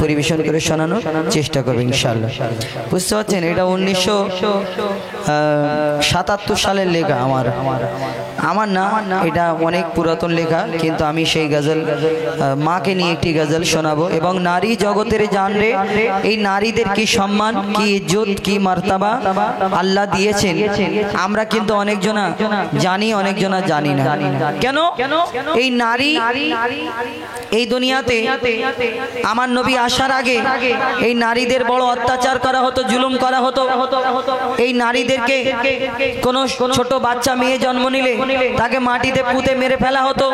পরিবেশন করে শোনানোর চেষ্টা করবে ইনশাআল্লাহ। বুঝতে পারছেন, এটা 1977 সালের লেখা। আমার না, এটা অনেক পুরাতন লেখা, কিন্তু আমি সেই গজল মাকে নিয়ে একটি গজল শোনাবো। এবং নারী জগতের জানরে এই নারীদের কি সম্মান, কি ইজ্জত, কি মার্তাবা আল্লাহ দিয়েছেন, আমরা কিন্তু অনেকজনা জানি, অনেকজনা জানি না। কেন? এই নারী এই দুনিয়াতে আমার নবী আসার আগে এই নারীদের বড় অত্যাচার করা হতো, জুলুম করা হতো। এই নারীদেরকে কোন ছোট বাচ্চা মেয়ে জন্ম নিলে তাকে মাটিতে পুঁতে মেরে ফেলা হতো,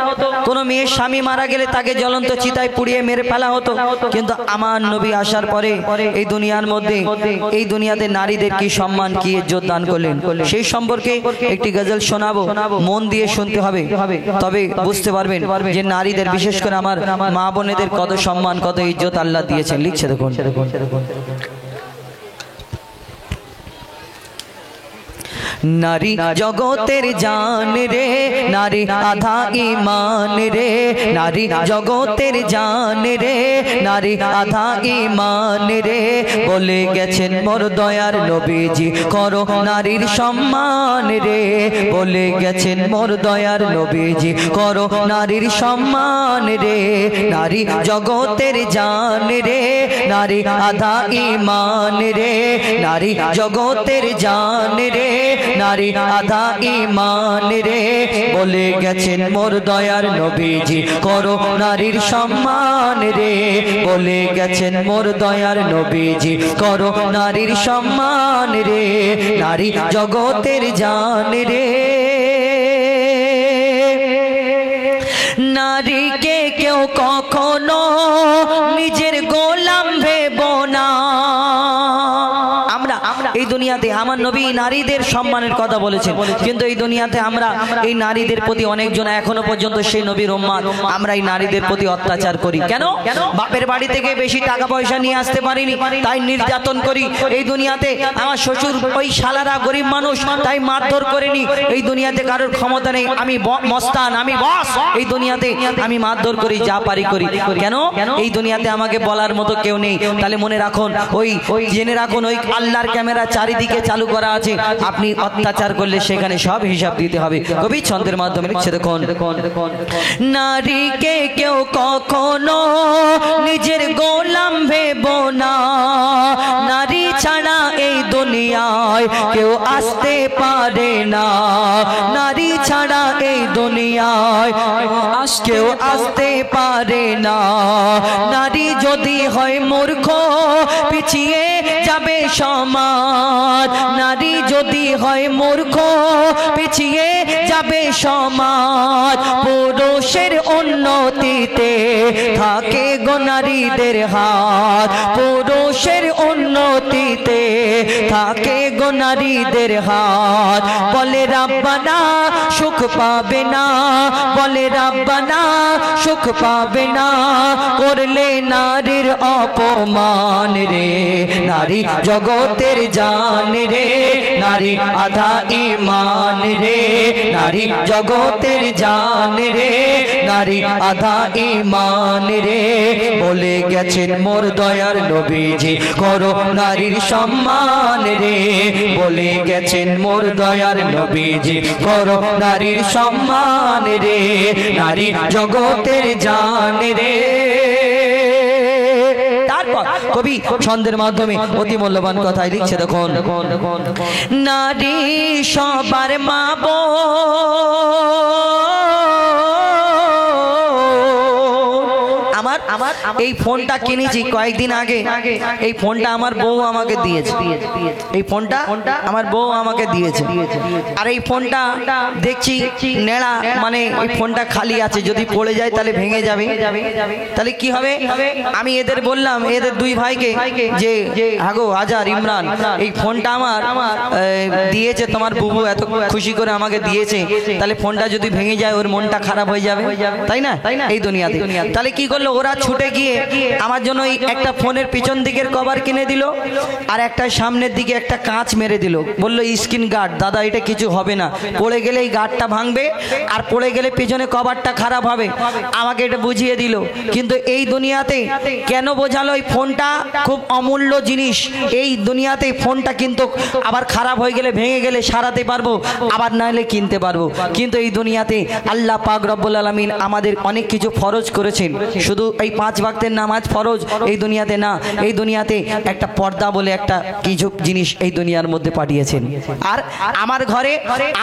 কোন মেয়ের স্বামী মারা গেলে তাকে জ্বলন্ত চিতায় পুড়িয়ে মেরে ফেলা হতো। কিন্তু আমার নবী আসার পরে এই দুনিয়ার মধ্যে, এই দুনিয়াতে নারীদের কি সম্মান, কি ইজ্জত দান করলেন, সেই সম্পর্কে একটি গজল শোনাবো। মন দিয়ে শুনতে হবে, তবে বুঝতে পারবেন যে নারীদের, বিশেষ করে আমার মা বোনেদের কত সম্মান, কত ইজ্জত আল্লাহ দিয়েছেন। লিখছে দেখুন, নারী জগতের জান রে, নারী আধা ঈমান রে, নারী জগতের জান রে, নারী আধা ঈমান রে, বলে গেছেন মোর দয়ার নবীজি করো নারীর সম্মান রে, বলে গেছেন মোর দয়ার নবীজি করো নারীর সম্মান রে। নারী জগতের জান রে, নারী আধা ঈমান রে, নারী জগতের জান রে, নারী আধা ঈমান রে, বলে গেছেন মোর দয়ার নবীজি করো নারীর সম্মান রে, বলে গেছেন মোর দয়ার নবীজি করো নারীর সম্মান রে। নারী জগতের জান রে, নারীকে কেউ কখনো নিজের গোলাম ভেবো না। এই দুনিয়াতে আমার নবী নারীদের সম্মানের কথা বলেছেন, কিন্তু এই দুনিয়াতে আমরা এই নারীদের প্রতি অনেকজন এখনো পর্যন্ত সেই নবীর উম্মত, আমরা এই নারীদের প্রতি অত্যাচার করি। কেন? বাপের বাড়ি থেকে বেশি টাকা পয়সা নিয়ে আসতে পারিনি তাই নির্যাতন করি। এই দুনিয়াতে আমার শ্বশুর ওই শালারা গরিব মানুষ তাই মারধর করিনি। এই দুনিয়াতে কারোর ক্ষমতা নেই, আমি মস্তান, আমি বস, এই দুনিয়াতে আমি মারধর করি, যা পারি করি। কেন? এই দুনিয়াতে আমাকে বলার মতো কেউ নেই। তাহলে মনে রাখুন, জেনে রাখুন, ওই আল্লাহর ক্যামেরা চারিদিকে চালু করা আছে, আপনি অত্যাচার করলে সেখানে সব হিসাব দিতে হবে। কবি ছন্দের মাধ্যমে লিখছে দেখুন, নারীকে কেউ কখনো নিজের গোলাম ভেবো না, নারী ছাড়া এই দুনিয়ায় কেউ আসতে পারে না, নারী ছাড়া এই দুনিয়ায় কেউ আসতে পারে না। নারী যদি হয় মূর্খ পিছিয়ে যাবে সমাজ, নারী যদি হয় মূর্খ পিছিয়ে যাবে সমাজ। পুরুষের উন্নতিতে থাকে গো নারীদের হাত, পুরুষের উন্নতিতে থাকে গো নারীদের হাত। বলে রাব্বানা সুখ পাবে না, বলে রাব্বানা সুখ পাবে না, করলে নারীর অপমান রে। নারী জগতের জান রে, নারী আধা ঈমান রে, নারী জগতের জান রে, নারী আধা ঈমান রে, বলে গেছেন মোর দয়ার নবীজি করো নারীর সম্মান রে, বলে গেছেন মোর দয়ার নবীজি করো নারীর সম্মান রে। নারী জগতের জান রে। কবি ছন্দের মাধ্যমে অতি মূল্যবান কথাই লিখছে দেখুন, নারী সবার মা আমার এই ফোনটা কিনেছি কয়েকদিন আগে, এই ফোনটা আমার বউ আমাকে দিয়েছে, এই ফোনটা আমার বউ আমাকে দিয়েছে। আর এই ফোনটা দেখছি নেড়া, মানে এই ফোনটা খালি আছে, যদি পড়ে যায় তাহলে ভেঙে যাবে। তাহলে কি হবে? আমি এদের বললাম, এদের দুই ভাইকে, যে হাগো আজার ইমরান, এই ফোনটা আমার দিয়েছে তোমার বুবু, এত খুশি করে আমাকে দিয়েছে, তাহলে ফোনটা যদি ভেঙে যায় ওর মনটা খারাপ হয়ে যাবে, তাই না? এই দুনিয়াতে তাহলে কি করলো ওরা ছুটে গিয়ে আমার জন্য একটা ফোনের পিছন দিকের কভার কিনে দিল, আর একটা সামনের দিকে একটা কাঁচ মেরে দিল, বলল স্ক্রিন গার্ড। দাদা এটা কিছু হবে না, পড়ে গেলে এই গার্ডটা ভাঙবে আর পড়ে গেলে পিছনে কভারটা খারাপ হবে, আমাকে এটা বুঝিয়ে দিল। কিন্তু এই দুনিয়াতে কেন বোঝালো, এই ফোনটা খুব অমূল্য জিনিস। এই দুনিয়াতে ফোনটা কিন্তু আবার খারাপ হয়ে গেলে ভেঙে গেলে সারাতে পারবো, আবার নাহলে কিনতে পারবো। কিন্তু এই দুনিয়াতে আল্লাহ পাক রব্বুল আলামিন আমাদের অনেক কিছু ফরজ করেছেন। শুধু এই 5 ওয়াক্তের নামাজ ফরজ এই দুনিয়াতে না, এই দুনিয়াতে একটা পর্দা বলে একটা কিছু জিনিস এই দুনিয়ার মধ্যে পাঠিয়েছেন। আর আমার ঘরে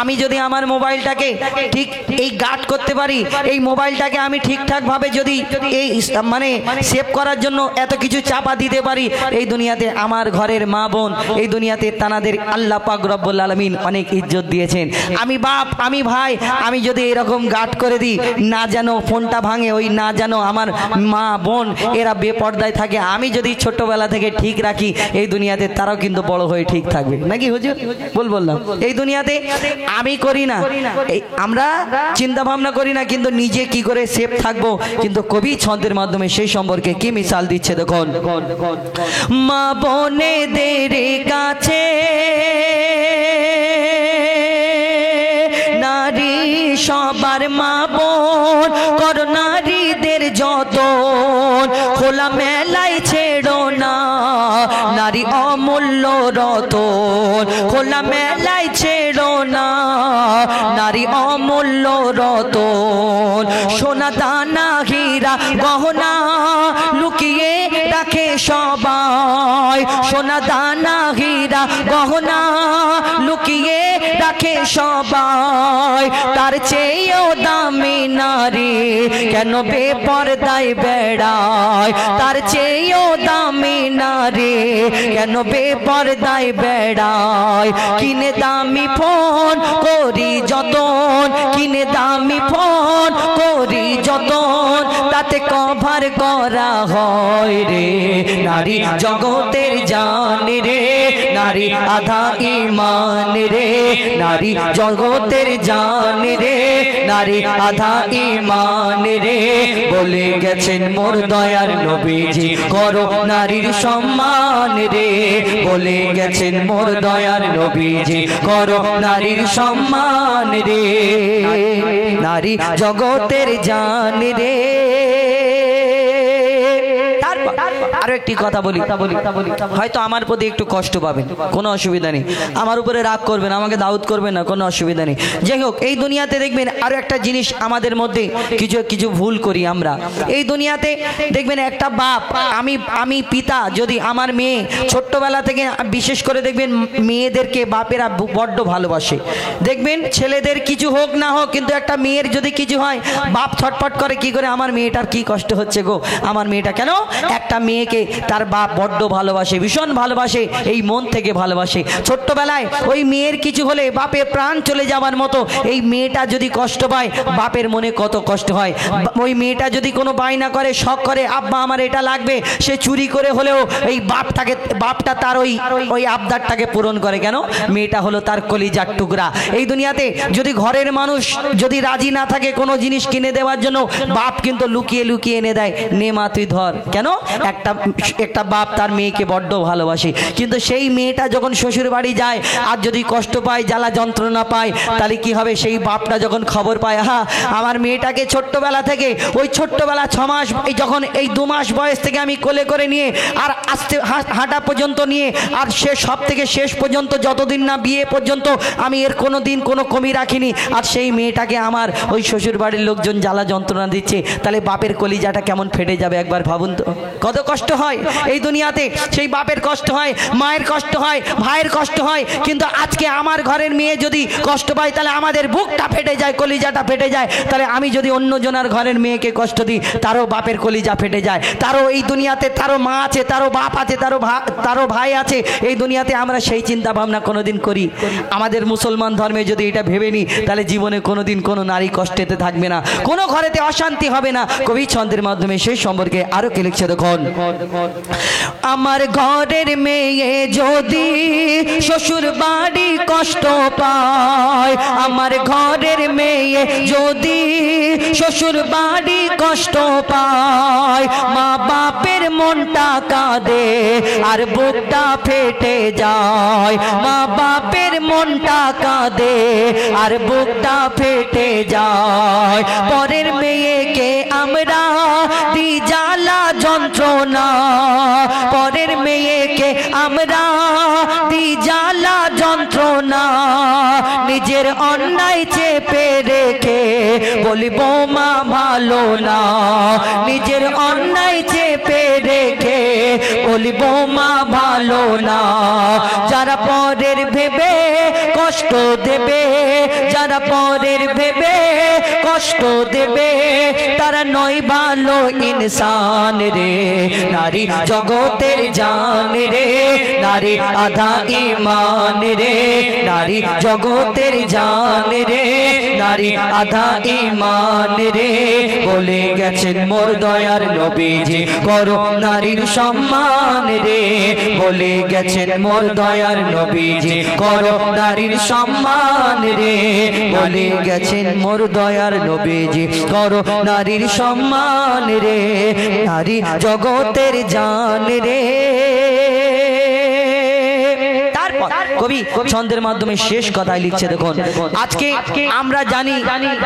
আমি যদি আমার মোবাইলটাকে ঠিক এই গার্ড করতে পারি, এই মোবাইলটাকে আমি ঠিকঠাক ভাবে যদি এই মানে সেভ করার জন্য এত কিছু চাপা দিতে পারি, এই দুনিয়াতে আমার ঘরের মা বোন এই দুনিয়াতে তানাদের আল্লাহ পাক রব্বুল আলামিন অনেক ইজ্জত দিয়েছেন। আমি বাপ, আমি ভাই, আমি যদি এরকম গার্ড করে দিই, না যেন ফোনটা ভাঙে, ওই না যেন আমার মা বোন এরা বেপর্দায় থাকে, আমি যদি ছোটবেলা থেকে ঠিক রাখি, এই দুনিয়াতে তারাও কিন্তু বড় হয়ে ঠিক থাকবে। নাকি হুজুর? বললাম এই দুনিয়াতে আমি করি না, আমরা চিন্তা ভাবনা করি না, কিন্তু নিজে কি করে সেফ থাকবো। কিন্তু কবি ছন্দের মাধ্যমে সেই সম্পর্কে কি মিসাল দিচ্ছে দেখুন। মা বোনেদের কাছে নারী সবার মা বোন, কর নারীদের যতন, খোলা মেলায় ছেড়ো না নারী অমূল্য রতন, খোলা মেলায় ছেড়ো না নারী অমূল্য রতন। সোনা দানা হীরা গহনা লুকিয়ে রাখে সবাই, সোনা দানা হীরা গহনা লুকিয়ে রাখে সবাই, তার চেয়েও দামি নারী কেন বেপরদায় বেড়ায়, তার চেয়েও দামি নারী কেন বেপরদায় বেড়ায়। কিনে দামি ফোন করি যতন, কিনে দামি ফোন করি যতন, তাতে কভার করা হয় রে নারী জগতের জান রে, নারী আধা ঈমান রে, নারী জগতের জান রে, নারী আধা ঈমান রে। বলে গেছেন মোর দয়ার নবীজি করো নারীর সম্মান রে, বলে গেছেন মোর দয়ার নবীজি করো নারীর সম্মান রে, নারী জগতের জান রে। আরো একটি কথা বলি, হয়তো আমার প্রতি একটু কষ্ট পাবেন, কোনো অসুবিধা নেই, আমার উপরে রাগ করবেন, আমাকে দাউদ করবেন না, কোনো অসুবিধা নেই। যাই হোক, এই দুনিয়াতে দেখবেন আরো একটা জিনিস আমাদের মধ্যে কিছু ভুল করি আমরা। এই দুনিয়াতে দেখবেন একটা বাপ, আমি পিতা, যদি আমার মেয়ে ছোট্টবেলা থেকে, বিশেষ করে দেখবেন মেয়েদেরকে বাপেরা বড্ড ভালোবাসে। দেখবেন ছেলেদের কিছু হোক না হোক, কিন্তু একটা মেয়ের যদি কিছু হয় বাপ ছটফট করে, কি করে আমার মেয়েটার কি কষ্ট হচ্ছে গো, আমার মেয়েটা কেন। একটা মেয়েকে তার বাপ বড্ড ভালোবাসে, ভীষণ ভালোবাসে, এই মন থেকে ভালোবাসে। ছোট্টবেলায় ওই মেয়ের কিছু হলে বাপের প্রাণ চলে যাওয়ার মতো, এই মেয়েটা যদি কষ্ট পায় বাপের মনে কত কষ্ট হয়। ওই মেয়েটা যদি কোনো বায়না করে, শখ করে, আব্বা আমার এটা লাগবে, সে চুরি করে হলেও এই বাপটা তার ওই আবদারটাকে পূরণ করে। কেন? মেয়েটা হলো তার কলিজার টুকরা। এই দুনিয়াতে যদি ঘরের মানুষ যদি রাজি না থাকে কোনো জিনিস কিনে দেওয়ার জন্য, বাপ কিন্তু লুকিয়ে লুকিয়ে এনে দেয়, নে মা তুই ধর। কেন? একটা বাপ তার মেয়েকে বড্ড ভালোবাসে, কিন্তু সেই মেয়েটা যখন শ্বশুর বাড়ি যায় আর যদি কষ্ট পায়, জ্বালা যন্ত্রণা পায়, তাহলে কি হবে? সেই বাপটা যখন খবর পায়, হ্যাঁ আমার মেয়েটাকে ছোট্টবেলা থেকে, ওই ছোট্টবেলা 6 মাস, যখন এই 2 মাস বয়স থেকে আমি কোলে করে নিয়ে আর আস্তে হাঁটা পর্যন্ত নিয়ে, আর সব থেকে শেষ পর্যন্ত যতদিন না বিয়ে পর্যন্ত আমি এর কোনো দিন কোনো কমি রাখিনি, আর সেই মেয়েটাকে আমার ওই শ্বশুর বাড়ির লোকজন জ্বালা যন্ত্রণা দিচ্ছে, তাহলে বাপের কলিজাটা কেমন ফেটে যাবে একবার ভাবুন তো। কত কষ্ট হয় এই দুনিয়াতে, সেই বাপের কষ্ট হয়, মায়ের কষ্ট হয়, ভাইয়ের কষ্ট হয়। কিন্তু আজকে আমার ঘরের মেয়ে যদি কষ্ট পায়, তাহলে আমাদের বুকটা ফেটে যায়, কলিজাটা ফেটে যায়। তাহলে আমি যদি অন্য জনের ঘরের মেয়েকে কষ্ট দিই, তারও বাপের কলিজা ফেটে যায়, তারও এই দুনিয়াতে তারও মা আছে, তারও বাপ আছে, তারও ভাই আছে। এই দুনিয়াতে আমরা সেই চিন্তা ভাবনা কোনোদিন করি? আমাদের মুসলমান ধর্মে যদি এটা ভেবে নিই, তাহলে জীবনে কোনোদিন কোনো নারী কষ্টেতে থাকবে না, কোনো ঘরেতে অশান্তি হবে না। কবি ছন্দের মাধ্যমে সেই সম্পর্কে আরো কি লিখছে দেখুন। দেখুন আমার ঘরের মেয়ে যদি শ্বশুর বাড়ি কষ্ট পায়, আমার ঘরের মেয়ে যদি শ্বশুর বাড়ি কষ্ট পায়, মা বাপের মনটা কাঁদে আর বুকটা ফেটে যায়, মা বাপের মনটা কাঁদে আর বুকটা ফেটে যায়। পরের মেয়েকে আমরা দি জ্বালা যন্ত্রণা, পরের মেয়েকে আমরা দি জ্বালা যন্ত্রণা, নিজের অন্যায় চেপে রেখে বলিব মা ভালো না, নিজের অন্যায় চেপে রেখে বলিব মা ভালো না। যারা পরের ভেবে কষ্ট দেবে, যারা পরের ভেবে কষ্ট দেবে, তারা নয় ভালো ইনসান রে। নারী জগতের জান রে, নারী আধা ঈমান রে, নারী জগতের জান রে, নারী আধা ঈমান রে। বলে গেছেন মোর দয়ার নবীজি করো নারীর সম্মান রে, বলে গেছেন মোর দয়ার নবীজি করো নারীর সম্মান রে, বলে গেছেন মোর দয়ার নবীজি করো নারীর সম্মান রে। নারী জগতের জান রে। কবি ছন্দের মাধ্যমে শেষ কথায় লিখছে দেখুন আজকে আমরা জানি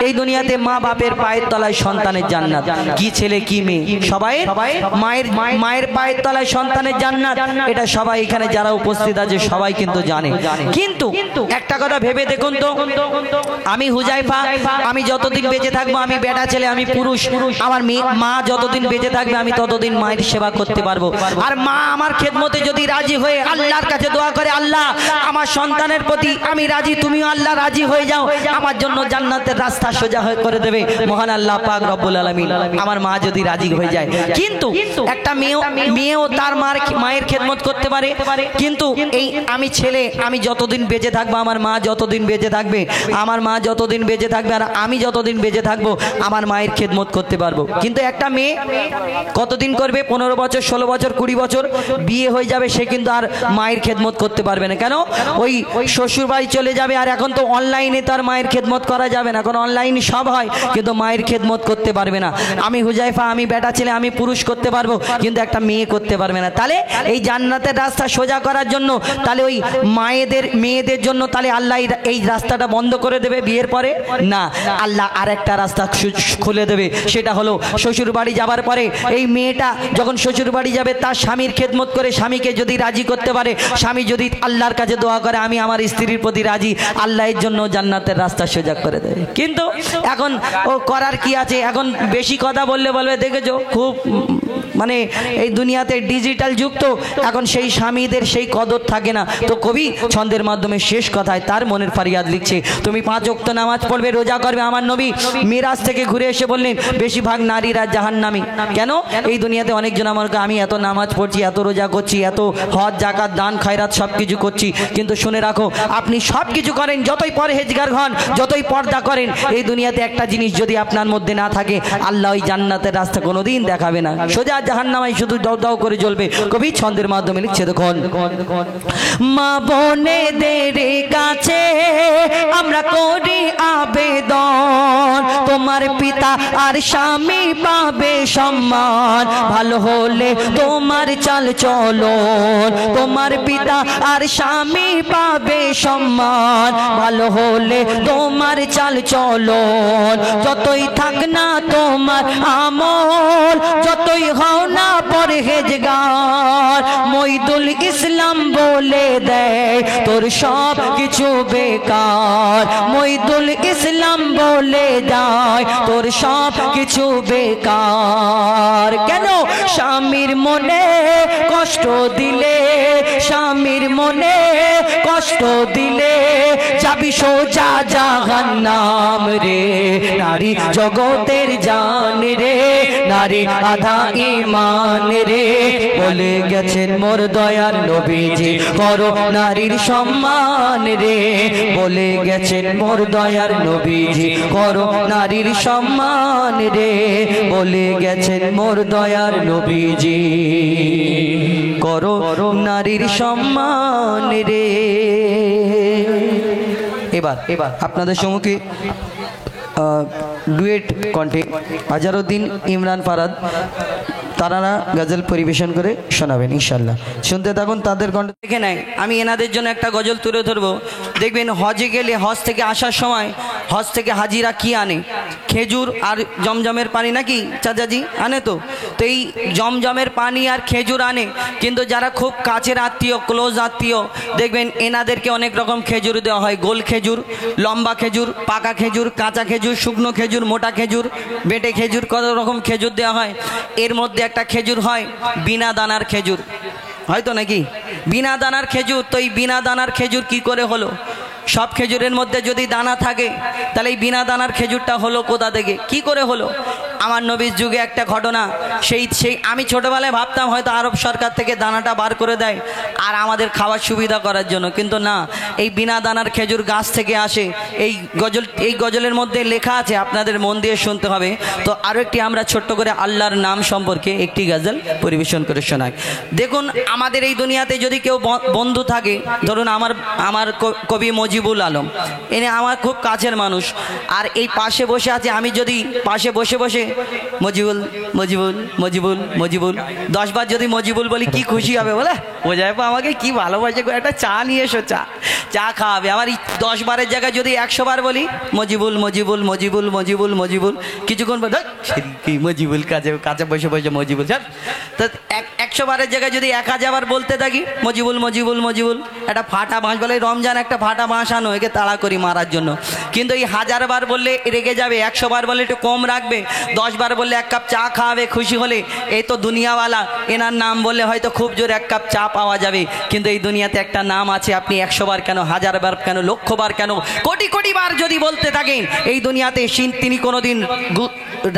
এই দুনিয়াতে মা বাপের পায়ের তলায় সন্তানের জান্নাত। কি ছেলে কি মেয়ে সবাই মায়ের পায়ের তলায় সন্তানের জান্নাত, এটা সবাই এখানে যারা উপস্থিত আছে সবাই কিন্তু জানে। কিন্তু একটা কথা ভেবে দেখুন তো, আমি হুজাইফা, আমি যতদিন বেঁচে থাকবো, আমি বেটা ছেলে, আমি পুরুষ, আমার মা যতদিন বেঁচে থাকবে আমি ততদিন মায়ের সেবা করতে পারবো। আর মা আমার খেদমতে যদি রাজি হয়ে আল্লাহর কাছে দোয়া করে, আল্লাহ আমার সন্তানের প্রতি আমি রাজি, তুমিও আল্লাহ রাজি হয়ে যাও, আমার জন্য জান্নাতের রাস্তা সোজা করে দেবে মহান আল্লাহ পাক রব্বুল আলামিন। আমার মা যদি রাজি হয়ে যায়, কিন্তু একটা মেয়েও তার মায়ের খেদমত করতে পারে। কিন্তু এই আমি ছেলে, আমি যতদিন বেঁচে থাকবো, আমার মা যতদিন বেঁচে থাকবে, আমার মা যতদিন বেঁচে থাকবে আর আমি যতদিন বেঁচে থাকবো আমার মায়ের খেদমত করতে পারবো। কিন্তু একটা মেয়ে কতদিন করবে? 15 বছর, 16 বছর, 20 বছর বিয়ে হয়ে যাবে, সে কিন্তু আর মায়ের খেদমত করতে পারবে না। কেন? ওই শ্বশুর বাড়ি চলে যাবে। আর এখন তো অনলাইনে তার মায়ের খেদমত করা যাবে না, এখন অনলাইনে সব হয়, কিন্তু মায়ের খেদমত করতে পারবে না। আমি হুজাইফা, আমি বেটা ছেলে, আমি পুরুষ করতে পারবো, কিন্তু একটা মেয়ে করতে পারবে না। তাহলে এই জান্নাতের রাস্তা সোজা করার জন্য তাহলে ওই মেয়েদের জন্য তাহলে আল্লাহ এই রাস্তাটা বন্ধ করে দেবে বিয়ের পরে? না, আল্লাহ আর একটা রাস্তা খুলে দেবে। সেটা হলো শ্বশুর বাড়ি যাবার পরে এই মেয়েটা যখন শ্বশুর বাড়ি যাবে, তার স্বামীর খেদমত করে স্বামীকে যদি রাজি করতে পারে, স্বামী যদি আল্লাহর কাছে দোয়া করে আমি আমার স্ত্রীর প্রতি রাজি, আল্লাহ এর জন্য জান্নাতের রাস্তা সোজা করে দেবে। কিন্তু এখন ও করার কি আছে? এখন বেশি কথা বললে বলবে দেখেছো খুব মানে এই দুনিয়াতে ডিজিটাল যুগ, তো এখন সেই স্বামীদের সেই কদর থাকে না। তো কবি ছন্দের মাধ্যমে শেষ কথায় তার মনের ফারিয়াদ লিখছে, তুমি 5 ওয়াক্ত নামাজ পড়বে, রোজা করবে। আমার নবী মিরাজ থেকে ঘুরে এসে বললেন বেশিরভাগ নারীরা জাহান্নামী। কেন? এই দুনিয়াতে অনেকজন আমাকে আমি এত নামাজ পড়ছি, এত রোজা করছি, এত হজ জাকাত দান খায়রাত সব কিছু করছি, কিন্তু শুনে রাখো আপনি সব কিছু করেন, যতই পরহেজগার হন, যতই পর্দা করেন, এই দুনিয়াতে একটা জিনিস যদি আপনার মধ্যে না থাকে, আল্লাহ ওই জান্নাতের রাস্তা কোনোদিন দেখাবে না, সোজা জাহান্নামে শুধু দাও দাও করে জ্বলবে। কবি ছন্দের মাধ্যমে লিখছে দেখুন, মা বোনেদের কাছে আমরা করি আবেদন, তোমার পিতা আর স্বামী পাবে সম্মান, ভালো হলে তোমার চাল চলন, তোমার পিতা আর স্বামী পাবে সম্মান, ভালো হলে তোমার চাল চলন, যতই থাক না তোমার আমল, যতই হও না পরহেজগার, মইদুল ইসলাম বলে দেয় তোর সব কিছু বেকার, মইদুল ইসলাম বলে দেয় তোর সব কিছু বেকার। কেন? স্বামীর মনে কষ্ট দিলে, স্বামীর মনে কষ্ট দিলে যাবি সোজা জাহান্নাম রে। নারী জগতের জান রে, নারী আধা ঈমান রে বলে গেছেন মোর দয়ার নবীজি করো নারীর সম্মান রে বলে গেছেন মোর দয়ার নবীজি করো নারীর সম্মান রে বলে গেছেন মোর দয়ার নবীজি করো নারীর সম্মান রে। এবার আপনাদের সম্মুখে ডুয়েট কণ্ঠে আজহারউদ্দিন ইমরান ফারাদ তারা গজল পরিবেশন করে শোনাবেন ইনশাল্লাহ। শুনতে থাকুন তাদের কণ্ঠ। দেখে নেয় আমি এনাদের জন্য একটা গজল তুলে ধরবো। দেখবেন হজে গেলে হজ থেকে আসার সময় হজ থেকে হাজিরা কি আনে? খেজুর আর জমজমের পানি, নাকি চাচাজি আনে? তো এই জমজমের পানি আর খেজুর আনে, কিন্তু যারা খুব কাছের আত্মীয়, ক্লোজ আত্মীয়, দেখবেন এনাদেরকে অনেক রকম খেজুর দেওয়া হয়। গোল খেজুর, লম্বা খেজুর, পাকা খেজুর, কাঁচা খেজুর, শুকনো খেজুর, মোটা খেজুর, বেটে খেজুর, কত রকম খেজুর দেওয়া হয়। এর মধ্যে একটা খেজুর হয় বিনা দানার খেজুর, হয়তো নাকি বিনা দানার খেজুর। তো এই বিনা দানার খেজুর কি করে হলো? সব খেজুরের মধ্যে যদি দানা থাকে তাহলে এই বিনা দানার খেজুরটা হলো কোথা থেকে, কি করে হলো? আমার নবীর যুগে একটা ঘটনা, সেই আমি ছোটোবেলায় ভাবতাম হয়তো আরব সরকার থেকে দানাটা বার করে দেয় আর আমাদের খাওয়ার সুবিধা করার জন্য, কিন্তু না, এই বিনা দানার খেজুর গাছ থেকে আসে। এই গজলের মধ্যে লেখা আছে, আপনাদের মন দিয়ে শুনতে হবে। তো আরও একটি আমরা ছোট্ট করে আল্লাহর নাম সম্পর্কে একটি গজল পরিবেশন করে শোনাই। দেখুন, আমাদের এই দুনিয়াতে যদি কেউ বন্ধু থাকে, ধরুন আমার কবি মজিবুল আলম, এনে আমার খুব কাছের মানুষ, আর এই পাশে বসে আছে, আমি যদি পাশে বসে বসে মজিবুল মজিবুল মজিবুল মজিবুল 10 বার যদি মজিবুল বলি, কি খুশি হবে বলে? বোঝায় পা আমাকে কি ভালোবাসে, একটা চা নিয়ে এসো, চা খাওয়াবে। আবার এই 10 বারের জায়গায় যদি 100 বার বলি মজিবুল মজিবুল মজিবুল মজিবুল মজিবুল, কিছুক্ষণ বল মজিবুল কাছে বসে বসে মজিবুল, তো 100 বারের জায়গায় যদি 1000 বার বলতে থাকি মজিবুল মজিবুল মজিবুল, একটা ফাটা বাঁশ বলে, রমজান একটা ফাটা বাঁশ আনো, একে তাড়া করি মারার জন্য। কিন্তু এই 1000 বার বললে রেগে যাবে, 100 বার বললে একটু কম রাখবে, 10 বার বললে 1 কাপ চা খাওয়াবে খুশি হলে। এই তো দুনিয়াওয়ালা, এনার নাম বললে হয়তো খুব জোর 1 কাপ চা পাওয়া যাবে। কিন্তু এই দুনিয়াতে একটা নাম আছে, আপনি 100 বার কেন, 1000 বার কেন, লক্ষ বার কেন, কোটি কোটি বার যদি বলতে থাকেন, এই দুনিয়াতে তিনি কোনোদিন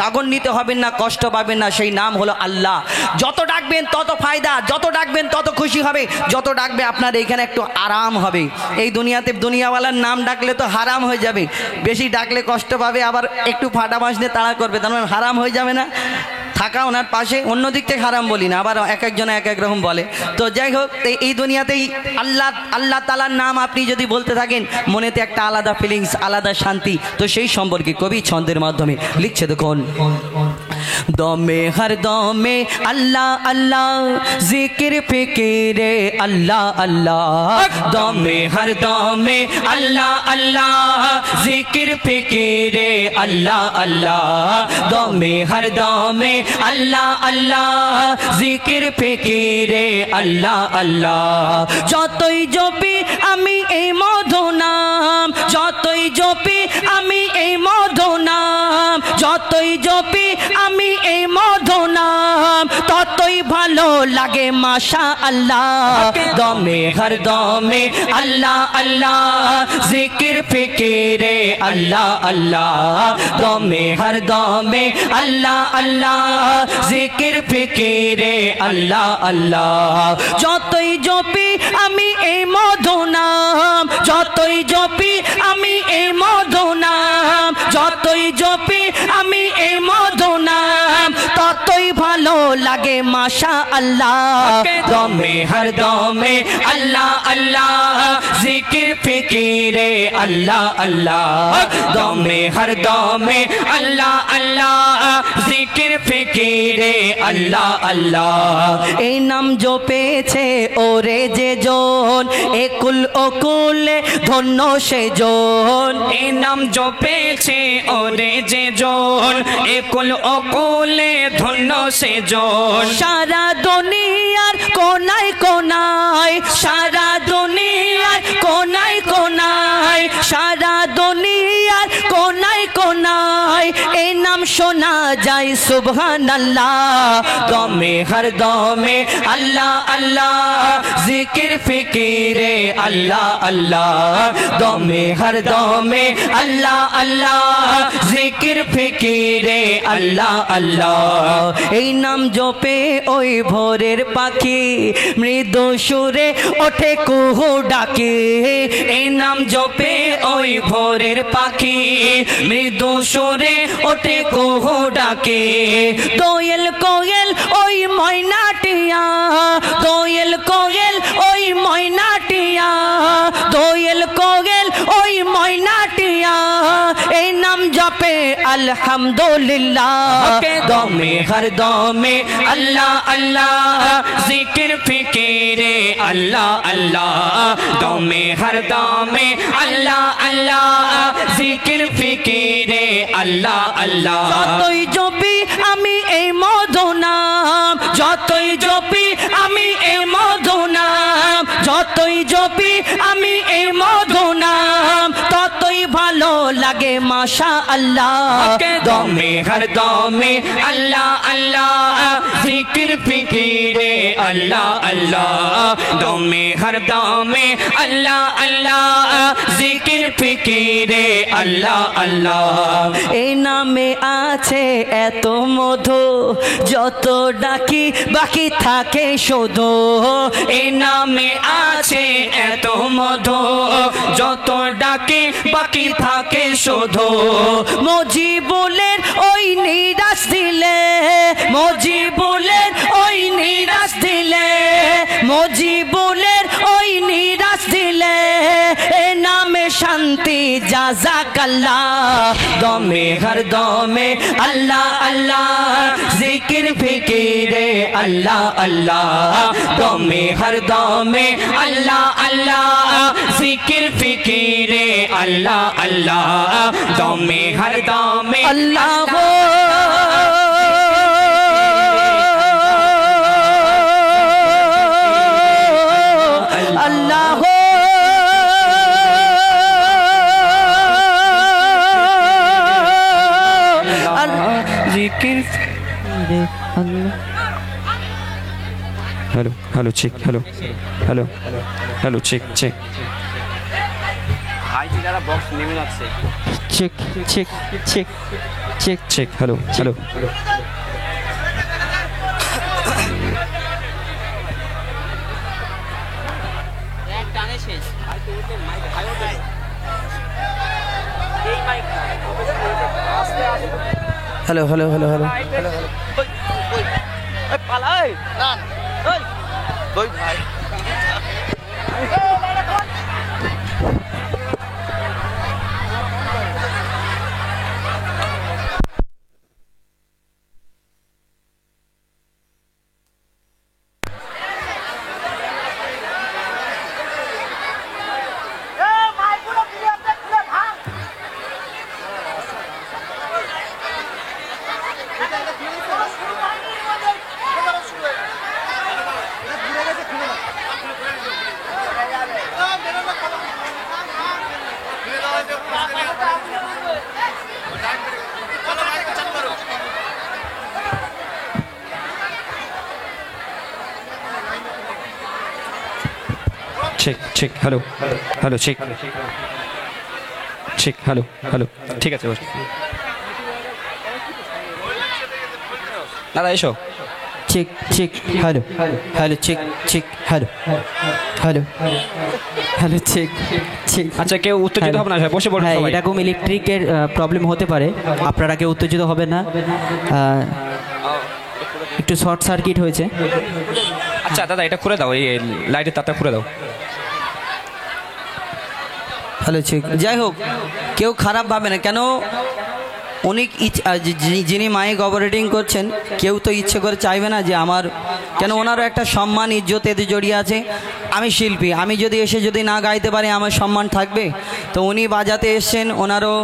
রাগান্বিত হবেন না, কষ্ট পাবেন না। সেই নাম হলো আল্লাহ। যত ডাকবেন তত ফায়দা, যত ডাকবেন তত খুশি হবে, যত ডাকবে আপনার এখানে একটু আরাম হবে। এই দুনিয়াতে দুনিয়াওয়ালার নাম ডাকলে তো হারাম হয়ে যাবে, বেশি ডাকলে কষ্ট পাবে, আবার একটু ফাটা বাঁশ দিয়ে তাড়া করবে, তার মানে হারাম হয়ে যাবে না থাকা ওনার পাশে। অন্য দিক থেকে হারাম বলি না, আবার এক একজনে এক এক রকম বলে। তো যাই হোক, এই দুনিয়াতেই আল্লাহ তাআলার নাম আপনি যদি বলতে থাকেন, মনেতে একটা আলাদা ফিলিংস, আলাদা শান্তি। তো সেই সম্পর্কে কবি ছন্দের মাধ্যমে লিখছে, দেখুন। দমে হর দমে আল্লাহ আল্লাহ, জিকির ফিকিরে আল্লাহ আল্লাহ। দমে হর দমে আল্লাহ আল্লাহ, জিকির ফিকিরে আল্লাহ আল্লাহ। দমে হর দমে আল্লাহ আল্লাহ, জিকির ফিকিরে আল্লাহ আল্লাহ। যতই জপি আমি এই মধু নাম, যতই জপি আমি এই মধু নাম, যতই জপি আমি এই মধু নাম, ততই ভালো লাগে মাশা আল্লাহ। দমে হর দমে আল্লাহ আল্লাহ, জিকির ফিকিরে আল্লাহ আল্লাহ। দমে হর দমে আল্লাহ আল্লাহ, জিকির ফিকিরে আল্লাহ আল্লাহ। যতই জপি আমি এই মধু নাম, যতই জপি আমি এই মধু নাম, যতই জপি আমি এই মধু নাম, ততই ভালো লাগে মাশা আল্লাহ। দমে হর দমে আল্লাহ আল্লাহ, জিকির ফিকিরে আল্লাহ আল্লাহ। দমে হর দমে আল্লাহ আল্লাহ, জিকির ফিকিরে আল্লাহ আল্লাহ। এই নাম জপেছে ওরে যে জন, একুল ওকুলে ধন্য সে জন। এই নাম জপেছে ওরে যে জন, একুল ওকুলে ধন্য সে জন। সারা দুনিয়ার কোনায় কোনায়, সারা দুনিয়ার কোনায় কোনায়, সারা দুনিয়ার কোনায় কোনায় এই নাম শোনা যায়। যায় সুবহানাল্লাহ দমে হর দমে আল্লাহ আল্লাহ জিকির ফিকিরে আল্লাহ আল্লাহ দমে হর দমে আল্লাহ আল্লাহ জিকির ফিকিরে আল্লাহ আল্লাহ এই নাম জপে ওই ভোরের পাখি মৃদু সুরে ওঠে কুহু ডাকে এই নাম জপে ওই ভোরের পাখি মৃদু সুরে ওঠে কুহু ডাকে দোয়েল কোয়েল ওই ময়নাটিয়া দোয়েল কোয়েল ওই ময়নাটিয়া দোয়েল কোয়েল ওই ময়নাটিয়া এই নাম জপে আলহামদুলিল্লাহ দমে হর দমে আল্লাহ আল্লাহ জিকির ফিকিরে আল্লাহ আল্লাহ দমে হর দমে আল্লাহ আল্লাহ জিকির ফিকিরে আল্লাহ আল্লাহ যতই জপি আমি এই মধু নাম যতই জপি আমি এই মধু নাম যতই জপি আমি এই মধু নাম ততই ভালো লাগে মাশাআল্লাহ দমে হর দমে আল্লাহ আল্লাহ জিকির ফিকিরে আল্লাহ আল্লাহ দমে হর দমে আল্লাহ আল্লাহ জিকির ফিকিরে আল্লাহ আল্লাহ এই নামে আছে এত মধু যত ডাকি বাকি থাকে শুধু এই নামে আছে এত মধু যত ডাকি বাকি থাকে শুধু মজিবুলের ওই নিরাশ দিলে মজিবুলের ওই নিরাশ দিলে মজিবুলের ওই নিরাশ দিলে এ নামে শান্তি জাযাকাল্লাহ দমে হর দমে আল্লাহ আল্লাহ জিকির ফিকিরে আল্লাহ আল্লাহ দমে হর দমে আল্লাহ আল্লাহ জিকির ফিকিরে আল্লাহ আল্লাহ দমে হর দমে আল্লাহ আল্লাহ জিকির hello hello check hello hello hello check check check check check check check hello hello hello hello hello hello check check hello hello check check hello hello ठीक है दादा एसो check check hello hello check check hello hello hello check check আচ্ছা কেউ উত্তেজিত হবে না বসে পড়ুন হ্যাঁ সবাই এরকম ইলেকট্রিকের প্রবলেম হতে পারে আপনারা কেউ উত্তেজিত হবেন না একটু শর্ট সার্কিট হয়েছে আচ্ছা দাদা এটা খুলে দাও এই লাইটের তারটা খুলে দাও হ্যালো চেক যাই হোক কেউ খারাপ ভাবে না কেন উনি যিনি মাইক অপারেটিং করছেন কেউ তো ইচ্ছে করে চাইবে না যে আমার কেন ওনারও একটা সম্মান ইজ্জত এতে জড়িয়ে আছে আমি শিল্পী আমি যদি এসে যদি না গাইতে পারি আমার সম্মান থাকবে তো উনি বাজাতে এসছেন ওনারও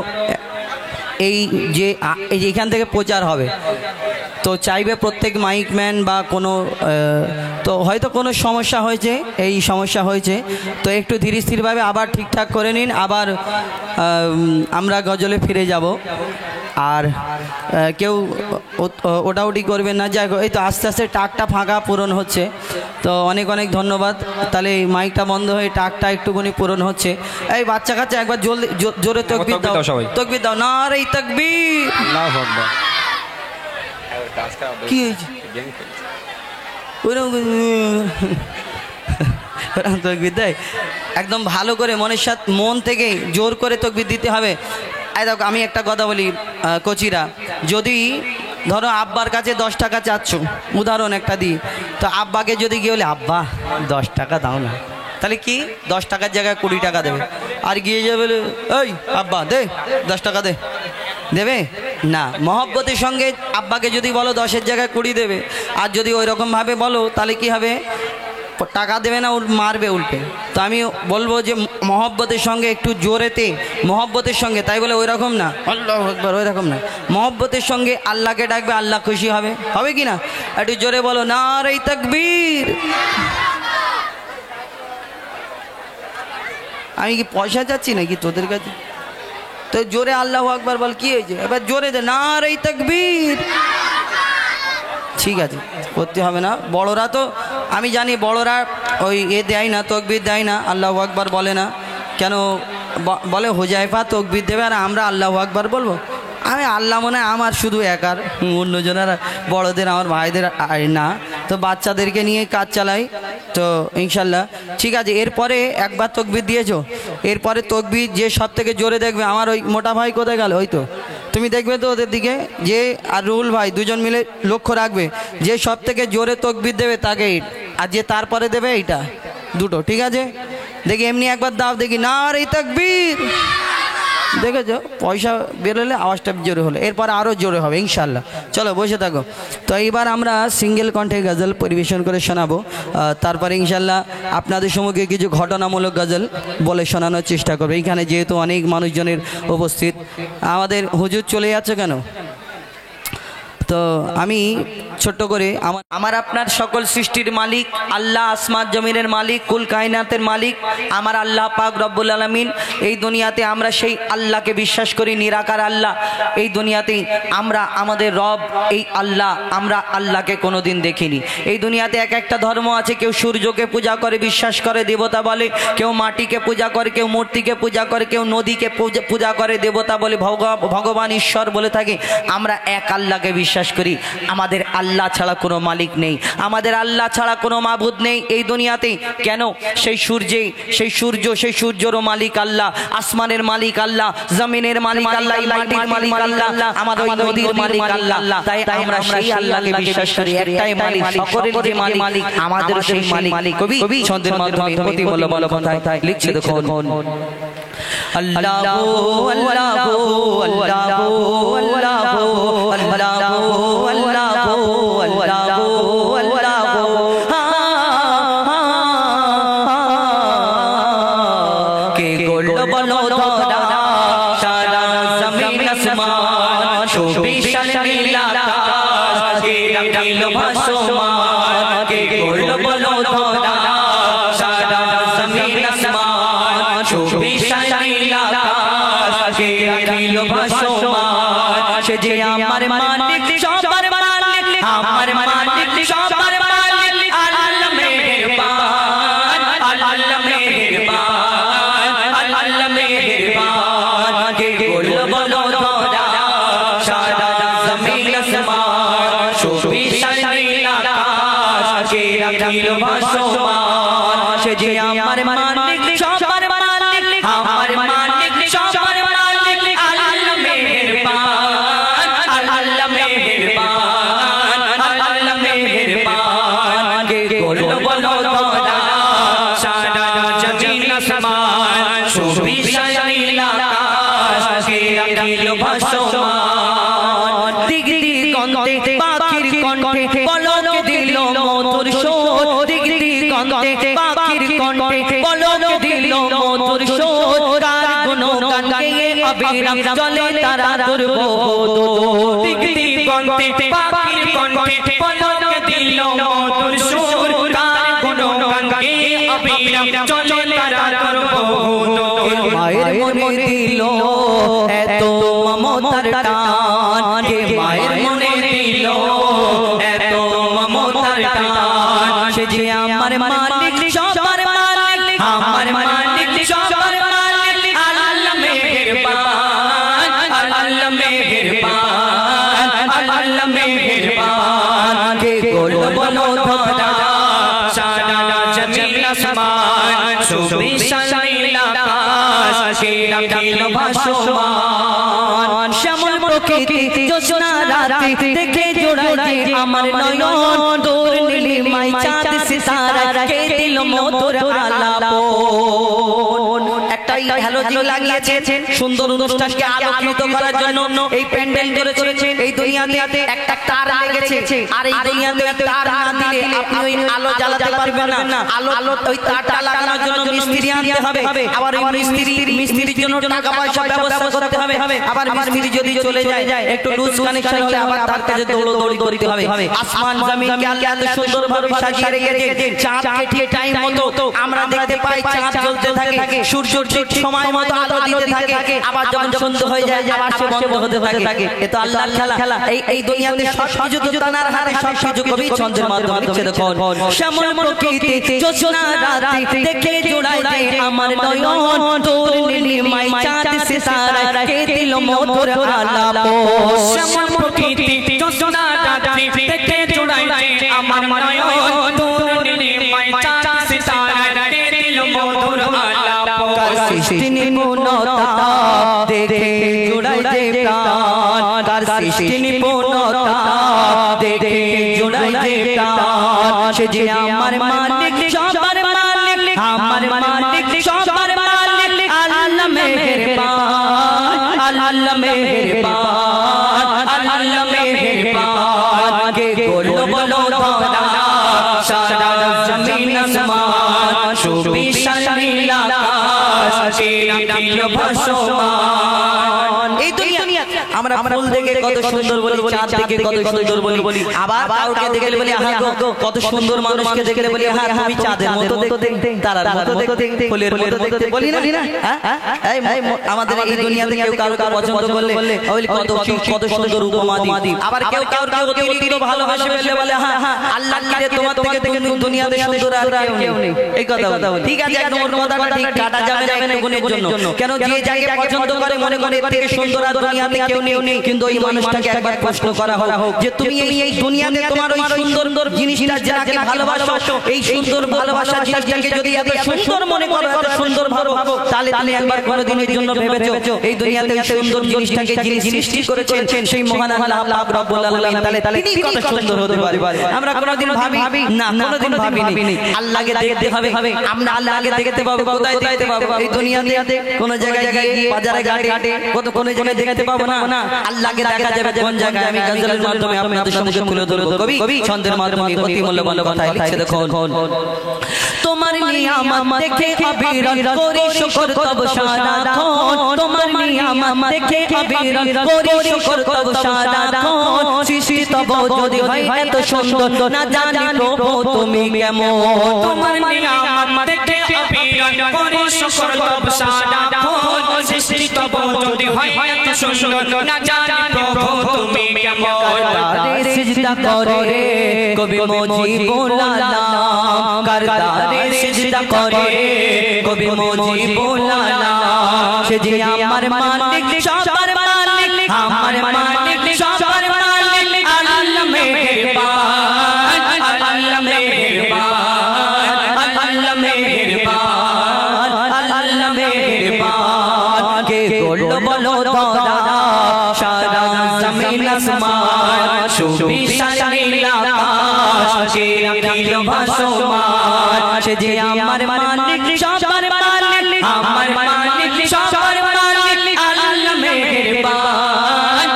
এই যে এখান থেকে প্রচার হবে তো চাইবে প্রত্যেক মাইকম্যান বা কোনো তো হয়তো কোনো সমস্যা হয়েছে এই সমস্যা হয়েছে তো একটু ধীরে স্থিরভাবে আবার ঠিকঠাক করে নিন আবার আমরা গজলে ফিরে যাব আর কেউ ওটাউটি করবেন না। যাই হোক, এই তো আস্তে আস্তে টাকটা ফাঁকা পূরণ হচ্ছে, তো অনেক অনেক ধন্যবাদ। তাহলে এই মাইকটা বন্ধ হয়ে টাকটা একটুখানি পূরণ হচ্ছে। এই বাচ্চা কাচ্চা একবার জলদি জোরে তকবির দাও, তকবির দাও, নারে তাকবীর। কি হয়েছে তকবির দেয় একদম ভালো করে মনের সাথে, মন থেকে জোর করে তকবির দিতে হবে। এই দেখো আমি একটা কথা বলি কোচিরা, যদি ধরো আব্বার কাছে 10 টাকা চাচ্ছ, উদাহরণ একটা দিই, তো আব্বাকে যদি গিয়ে বলে আব্বা 10 টাকা দাও না, তাহলে কি 10 টাকার জায়গায় 20 টাকা দেবে। আর গিয়ে যাবে বলে ওই আব্বা দে 10 টাকা দে, দেবে না। মহব্বতের সঙ্গে আব্বাকে যদি বলো 10-এর জায়গায় 20 দেবে, আর যদি ওই রকমভাবে বলো তাহলে কি হবে, টাকা দেবে না, মারবে উল্টে। তো আমি বলবো যে মহব্বতের সঙ্গে একটু জোরেতে, মহব্বতের সঙ্গে, তাই বলে ওই রকম না আল্লাহু আকবার, ওই রকম না, মহব্বতের সঙ্গে আল্লাহকে ডাকবে, আল্লাহ খুশি হবে, হবে কি না? একটু জোরে বলো নারে তাকবীর। আমি কি পয়সা চাচ্ছি নাকি তোদের কাছে? তো জোরে আল্লাহু আকবার বল, কি হয়েছে? এবার জোরে দে নারে তাকবীর। ঠিক আছে, করতে হবে না। বড়রা তো আমি জানি বড়রা ওই দেয় না, তকবির দেয় না, আল্লাহু আকবার বলে না। কেন বলে হুজাইফা তকবির দেবে আর আমরা আল্লাহু আকবার বলবো? আমি আল্লাহ মনে হয় আমার শুধু একার, অন্যজনের বড়দের আমার ভাইদের না, তো বাচ্চাদেরকে নিয়ে কাজ চালাই। তো ইনশাল্লাহ ঠিক আছে। এরপরে একবার তকবির দিয়েছো, এরপরে তকবির যে সব থেকে জোরে দেখবে, আমার ওই মোটা ভাই কোথায় গেল, ওই তো তুমি দেখবে তো ওদের দিকে, যে আর রুহুল ভাই দুজন মিলে লক্ষ্য রাখবে, যে সব থেকে জোরে তকবির দেবে তাকে, আর যে তারপরে দেবে এইটা, দুটো, ঠিক আছে? দেখি এমনি একবার দাও দেখি, নারে তাকবীর। দেখেছো, পয়সা বেরোলে আওয়াজটা জোরে হলো, এরপর আরও জোরে হবে ইনশাল্লাহ। চলো বসে থাকো। তো এইবার আমরা সিঙ্গেল কণ্ঠে গজল পরিবেশন করে শোনাবো, তারপরে ইনশাল্লাহ আপনাদের সম্মুখে কিছু ঘটনামূলক গজল বলে শোনানোর চেষ্টা করবো। এইখানে যেহেতু অনেক মানুষজনের উপস্থিত, আমাদের হুজুর চলে যাচ্ছে কেন? তো আমি ছোট্ট করে আমার আপনার সকল সৃষ্টির মালিক আল্লাহ, আসমান জমিনের মালিক, কুল কায়নাতের মালিক আমার আল্লাহ পাক রব্বুল আলামিন। এই দুনিয়াতে আমরা সেই আল্লাহকে বিশ্বাস করি, নিরাকার আল্লাহ। এই দুনিয়াতে আমরা আমাদের রব এই আল্লাহ, আমরা আল্লাহকে কোনোদিন দেখিনি। এই দুনিয়াতে এক একটা ধর্ম আছে, কেউ সূর্যকে পূজা করে, বিশ্বাস করে, দেবতা বলে, কেউ মাটিকে পূজা করে, কেউ মূর্তিকে পূজা করে, কেউ নদীকে পূজা করে, দেবতা বলে, ভগবান ঈশ্বর বলে থাকে। আমরা এক আল্লাহকে বিশ্বাস করি। আমাদের আল্লাহ ছাড়া কোনো মালিক নেই, আমাদের আল্লাহ ছাড়া কোনো মাবুদ নেই এই দুনিয়াতে। কেন? সেই সূর্যেরও মালিক আল্লাহ, আসমানের মালিক আল্লাহ, জমিনের মালিক আল্লাহ, মাটির মালিক আল্লাহ, আমাদের নদীর মালিক আল্লাহ। তাই আমরা সেই আল্লাহকে বিশ্বাস করি, একটাই মালিক, সকলের যে মালিক, আমাদের সেই মালিক। কবি ছন্দের মাধ্যমে প্রতি বলো কথায় লিখছে, দেখুন আল্লাহু আল্লাহু আল্লাহু আল্লাহু আল্লাহু আল্লাহু আল্লাহু আল্লাহু কে গোল্ড বলো ধরা সারা জমিন আসমান সুবিশাল নীল আকাশ কে রাখিল ভাসমান কে গোল্ড বলো ধরা সারা জমিন আসমান সুবিশাল নীল আকাশ কে রাখিল ভাসমান সে যে আমার মালিক সবার মালিক আমার মালিক সবার মালিক আল্লাহ মেহেরবান আল্লাহ মেহেরবান আল্লাহ মেহেরবান কে বলবো ধরা সারা জমিন আসমান সুবিশাল নীল আকাশ কে রাখিল ভাসমান সে যে আমার মালিক সবার মালিক আমার মালিক সবার মালিক আল্লাহ মেহেরবান আল্লাহ মেহেরবান আল্লাহ মেহেরবান কে বলবো ধরা সারা জমিন আসমান সুবিশাল নীল আকাশ কে রাখিল ভাসমান দিগন্তে পাখির কণ্ঠে পলক দিল মধুর সুর দিগন্তে পাখির কণ্ঠে পলক দিল মধুর সুর তার গুণগান গেয়ে অবিরাম চলে তারা দুর্বোধ দিগন্তে পাখির কণ্ঠে পলক দিল মধুর সুর তার গুণগান গেয়ে অবিরাম চলে তারা দুর্বোধ মায়ের মনে দিল এত মমতার টান মালিক সবার মালিক আমার মালিক সবার মালিক আল্লাহ মেহেরবান আল্লাহ মেহেরবান আল্লাহ মেহেরবান কে গোল বলো ধরা সারা জমিন আসমান সুবিশাল নীল আকাশ কে রাখিল ভাসমান শ্যামল প্রকৃতি জ্যোৎস্না রাতে দেখে জোড়ায় যে আমার নয়ন তোর নীলিমায় চাঁদ সিতারা কে দিল মধুর আলাপন একটাই হ্যালোজিন লাগিয়েছেন সুন্দর অনুষ্ঠানকে আলোকিত করার জন্য এই প্যান্ডেল করেছেন এই দুনিয়াতে একটা তার লেগেছে আর এই দুনিয়াতে তার না দিলে আপনি ওই আলো জ্বালাতে পারবেন না আলো ওই তারটা লাগানোর জন্য মিস্ত্রি আনতে হবে আবার ওই মিস্ত্রির জন্য টাকা পয়সা ব্যবস্থা করতে হবে আবার মিস্ত্রি যদি চলে যায় একটু লুজ কানেকশন হলে আবার তার কাছে দৌড়দৌড়ি করতে হবে আসমান জমিনকে আল্লাহ এত সুন্দরভাবে সাজিয়ে রেখেছেন চাঁদকে ঠিক টাইম মতো আমরা দেখতে পাই চাঁদ জ্বলতে থাকে সূর্য ঠিক সময় মতো আলো দিতে থাকে আবার যখন সন্ধ্যা হয়ে যায় আবার সে বন্ধ হতে থাকে এ তো আল্লাহর খেলা এই দুনিয়াতে সবকিছু তো তানার হাতে সবকিছু কবি ছন্দের মাধ্যমে দিচ্ছে দেখুন শ্যামল প্রকৃতি জ্যোৎস্না রাতে দেখে জোড়ায় যায় আমার নয়ন তোর নীলিমায় চাঁদ সিতারা কে দিল মধুর আলাপ শ্যামল প্রকৃতি জ্যোৎস্না রাতে দেখে জোড়ায় যায় আমার নয়ন তোর নীলিমায় চাঁদ সিতারা কে দিল মধুর আলাপ সৃষ্টি নিপুণতা দেখে জোড়ায় যায় প্রাণ তার সৃষ্টি নিপুণতা দেখে জোড়ায় যায় প্রাণ সে যে আমার মালিক সবার মালিক আমার মালিক সবার মালিক আল্লাহ মেহেরবান আল্লাহ মেহেরবান আল্লাহ মেহেরবান কে বলো বলো ধরা সারা জমিন আসমান সুবিশাল নীল আকাশ কে রাখিল ভাসমান এই দুনিয়া আমরা ফুল দেখে কত সুন্দর বলি চাঁদ দেখে কত সুন্দর বলি আবার কাউকে দেখে বলি আহা গো কত সুন্দর মানুষকে দেখে বলি আহা তুমি চাঁদের মতো দেখতে তারার মতো দেখতে ফুলের মতো দেখতে বলি না এই আমাদের এই দুনিয়াতে কেউ কাউকে পছন্দ করলে ওই কত সুন্দর উপমা দিই আবার কেউ অতিরিক্ত ভালোবাসে বলে হ্যাঁ আল্লাহ কি তোমার থেকে দুনিয়াতে সুন্দর আর কেউ নেই এই কথা বলি ঠিক আছে একদম ওর কথাটা ঠিক কাটা যাবে না গুণের জন্য কেন যে যাকে পছন্দ করে মনে করে এর থেকে সুন্দর আর দুনিয়াতে কেউ নেই কিন্তু ওই মানুষটাকে একবার প্রশ্ন করা হোক যে তুমি এই দুনিয়াতে তোমার ওই সুন্দর জিনিসটা যাকে ভালোবাসো এই সুন্দর ভালোবাসা জিনিসটাকে যদি এত সুন্দর মনে করো এত সুন্দর ভাবো তাহলে তুমি একবার কোনোদিনের জন্য ভেবেছো এই দুনিয়াতে এই সুন্দর জিনিসটাকে যিনি সৃষ্টি করেছেন সেই মহান আল্লাহ পাক রব্বুল আলামিন তাহলে তিনি কত সুন্দর হতে পারে আমরা কোনোদিন ভাবি না কোনোদিন ভাবিনি আল্লাহকে দেখতে হবে আমরা আল্লাহকে দেখতে পাবো কোথায় দেখতে পাবো এই দুনিয়াতে কোন জায়গায় গিয়ে বাজারে ঘাটে কোন জায়গায় দেখতে পাবো না আল্লাহকে দেখা যাবে কোন জায়গায় আমি গজলের মাধ্যমে আপনাদের সামনে তুলে ধরবো কবি ছন্দের মাধ্যমে অতি মূল্যবান কথা লিখছে দেখুন তোমার নিয়ামত দেখে অবিরল করি শুকর তব সারাক্ষণ তোমার নিয়ামত দেখে অবিরল করি শুকর তব সারাক্ষণ সৃষ্টি তব যদি হয় এত সুন্দর না জানি প্রভু তুমি কেমন তোমার নিয়ামত দেখে অবিরল করি শুকর তব সারাক্ষণ সৃষ্টি তব যদি হয় এত সুন্দর না জানি প্রভু তুমি কেমন তারে সিজদা করে কবি মুজিবুল আলাম করতারে সিজদা করে কবি মুজিবুল আলাম সে যে আমার মালিক সবার মালিক আমার মালিক সবার মালিক আল্লাহ মেহেরবান আল্লাহ মেহেরবান আল্লাহ মেহেরবান আল্লাহ মেহেরবান কে বলো ধরা সারা জমিন আসমান সুবিশাল নীল আকাশ কে রাখিল ভাসমান সে যে আমার মালিক সবার মালিক আমার মালিক সবার মালিক আল্লাহ মেহেরবান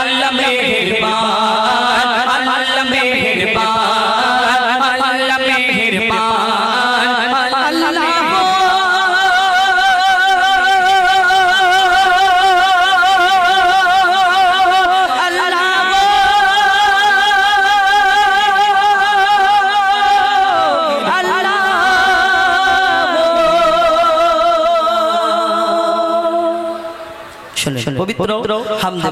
আল্লাহ মেহেরবান আল্লাহ মেহেরবান আল্লাহ মেহেরবান আল্লাহ পবিত্র হামদে